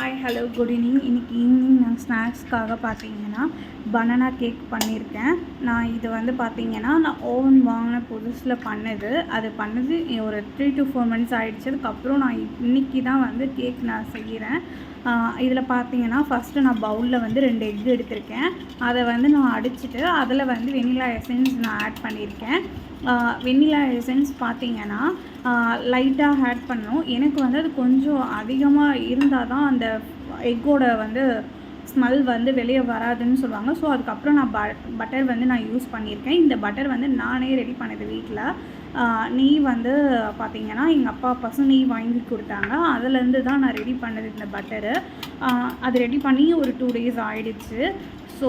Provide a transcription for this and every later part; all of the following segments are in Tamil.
Hi hello good evening. இன்றைக்கி ஈவினிங் நான் ஸ்நாக்ஸ்க்காக பார்த்தீங்கன்னா பனானா கேக் பண்ணியிருக்கேன். நான் இது வந்து பார்த்தீங்கன்னா நான் ஓவன் வாங்கின புதுசில் அது பண்ணது ஒரு 3 to 4 months ஆகிடுச்சு. அதுக்கப்புறம் நான் இன்றைக்கி தான் வந்து கேக் நான் செய்கிறேன். இதில் பார்த்தீங்கன்னா ஃபஸ்ட்டு நான் பவுலில் வந்து 2 எக் எடுத்திருக்கேன். அதை வந்து நான் அடிச்சுட்டு அதில் வந்து வெனிலா எசன்ஸ் நான் ஆட் பண்ணியிருக்கேன். வெண்ணிலா எசன்ஸ் பார்த்தீங்கன்னா லைட்டாக ஆட் பண்ணணும். எனக்கு வந்து அது கொஞ்சம் அதிகமாக இருந்தால் தான் அந்த எக்கோட வந்து ஸ்மெல் வந்து வெளியே வராதுன்னு சொல்லுவாங்க. ஸோ அதுக்கப்புறம் நான் பட்டர் வந்து நான் யூஸ் பண்ணியிருக்கேன். இந்த பட்டர் வந்து நானே ரெடி பண்ணது வீட்டில். நெய் வந்து பார்த்திங்கன்னா எங்கள் அப்பா பசு நெய் வாங்கி கொடுத்தாங்க. அதுலேருந்து தான் நான் ரெடி பண்ணது இந்த பட்டரு. அது ரெடி பண்ணி ஒரு 2 days ஆகிடுச்சு. ஸோ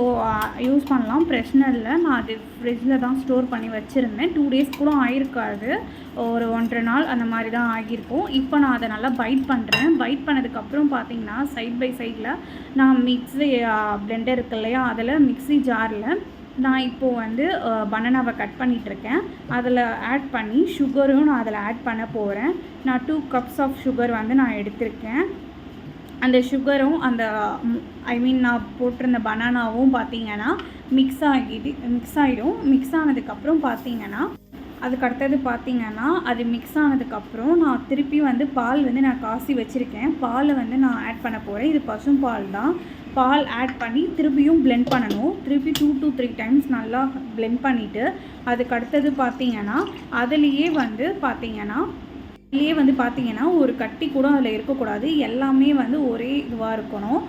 யூஸ் பண்ணலாம், பிரச்சனை இல்லை. நான் அது ஃப்ரிட்ஜில் தான் ஸ்டோர் பண்ணி வச்சுருந்தேன். 2 days கூட ஆகிருக்காது, ஒரு 1.5 நாள் அந்த மாதிரி தான் ஆகியிருக்கும். இப்போ நான் அதை நல்லா பைட் பண்ணுறேன். பைட் பண்ணதுக்கப்புறம் பார்த்திங்கன்னா சைட் பை சைடில் நான் மிக்ஸி பிளெண்டர் இருக்கு இல்லையா, அதில் மிக்ஸி ஜாரில் நான் இப்போது வந்து பனானாவை கட் பண்ணிகிட்ருக்கேன். அதில் ஆட் பண்ணி சுகரும் நான் அதில் ஆட் பண்ண போகிறேன். நான் 2 cups ஆஃப் சுகர் வந்து நான் எடுத்திருக்கேன். அந்த சுகரும் அந்த நான் போட்டிருந்த பனானாவும் பார்த்திங்கன்னா மிக்ஸ் ஆகிடும். மிக்ஸ் ஆனதுக்கப்புறம் பார்த்திங்கன்னா அதுக்கடுத்தது பார்த்திங்கன்னா அது மிக்ஸ் ஆனதுக்கப்புறம் நான் திருப்பி வந்து பால் வந்து நான் காசி வச்சுருக்கேன். பாலை வந்து நான் ஆட் பண்ண போகிறேன். இது பசும் பால் தான். பால் ஆட் பண்ணி திருப்பியும் பிளெண்ட் பண்ணணும். திருப்பி 2 to 3 times நல்லா பிளெண்ட் பண்ணிவிட்டு அதுக்கடுத்தது பார்த்திங்கன்னா அதுலேயே வந்து பார்த்திங்கன்னா ஒரு கட்டி கூட அதில் இருக்கக்கூடாது. எல்லாமே வந்து ஒரே இதுவாக இருக்கணும்.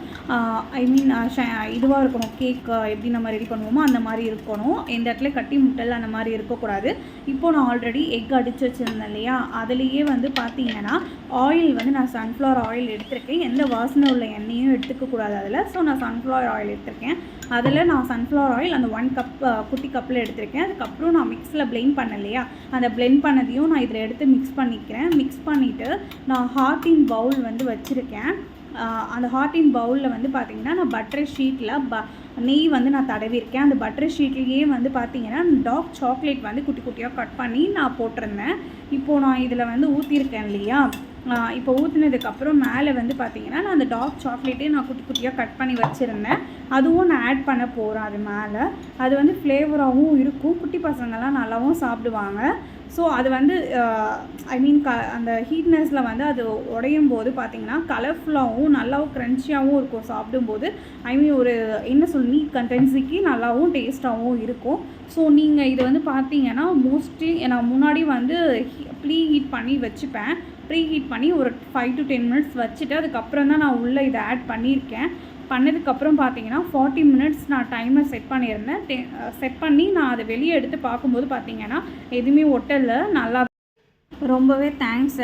இதுவாக இருக்கணும். கேக் எப்படி நம்ம ரெடி பண்ணுவோமோ அந்த மாதிரி இருக்கணும். எந்த இடத்துல கட்டி முட்டல் அந்த மாதிரி இருக்கக்கூடாது. இப்போது நான் ஆல்ரெடி எக் அடித்து வச்சுருந்தேன் இல்லையா, அதுலேயே வந்து பார்த்திங்கன்னா ஆயில் வந்து நான் சன்ஃப்ளவர் ஆயில் எடுத்திருக்கேன். எந்த வாசனை உள்ள எண்ணெயும் எடுத்துக்கக்கூடாது அதில். ஸோ நான் சன்ஃப்ளவர் ஆயில் எடுத்திருக்கேன். அதில் நான் சன்ஃப்ளவர் ஆயில் அந்த 1 cup குட்டி கப்பில் எடுத்திருக்கேன். அதுக்கப்புறம் நான் மிக்ஸில் பிளெண்ட் பண்ணேன் இல்லையா, அந்த பிளெண்ட் பண்ணதையும் நான் இதில் எடுத்து மிக்ஸ் பண்ணிக்கிறேன். மிக்ஸ் பண்ணிவிட்டு நான் ஹாட்டின் பவுல் வந்து வச்சுருக்கேன். அந்த ஹாட்டின் பவுலில் வந்து பார்த்திங்கன்னா நான் பட்டர் ஷீட்டில் நெய் வந்து நான் தடவிருக்கேன். அந்த பட்டர் ஷீட்லேயே வந்து பார்த்திங்கன்னா டார்க் சாக்லேட் வந்து குட்டி குட்டியாக கட் பண்ணி நான் போட்டிருந்தேன். இப்போது நான் இதில் வந்து ஊற்றிருக்கேன் இல்லையா, இப்போ ஊற்றினதுக்கப்புறம் மேலே வந்து பார்த்திங்கன்னா நான் அந்த டார்க் சாக்லேட்டே நான் குட்டி குட்டியாக கட் பண்ணி வச்சுருந்தேன். அதுவும் நான் ஆட் பண்ண போகிறேன். அது மேலே அது வந்து ஃப்ளேவராகவும் இருக்கும். குட்டி பசங்கள்லாம் நல்லாவும் சாப்பிடுவாங்க. ஸோ அது வந்து அந்த ஹீட்னஸில் வந்து அது உடையும் போது பார்த்திங்கன்னா கலர்ஃபுல்லாகவும் நல்லாவும் க்ரன்ச்சியாகவும் இருக்கும். சாப்பிடும்போது ஒரு நீட் கண்டென்சிக்கு நல்லாவும் டேஸ்ட்டாகவும் இருக்கும். ஸோ நீங்கள் இதை வந்து பார்த்திங்கன்னா மோஸ்ட்லி நான் முன்னாடி வந்து ப்ரீ ஹீட் பண்ணி ஒரு 5 to 10 minutes வச்சுட்டு அதுக்கப்புறம் தான் நான் உள்ளே இதை ஆட் பண்ணியிருக்கேன். பண்ணதுக்கப்புறம் பார்த்திங்கன்னா 40 minutes நான் டைமர் செட் பண்ணியிருந்தேன். செட் பண்ணி நான் அதை வெளியே எடுத்து பார்க்கும்போது பார்த்திங்கன்னா எதுவுமே ஒட்டலை. நல்லா ரொம்பவே தேங்க்ஸ்.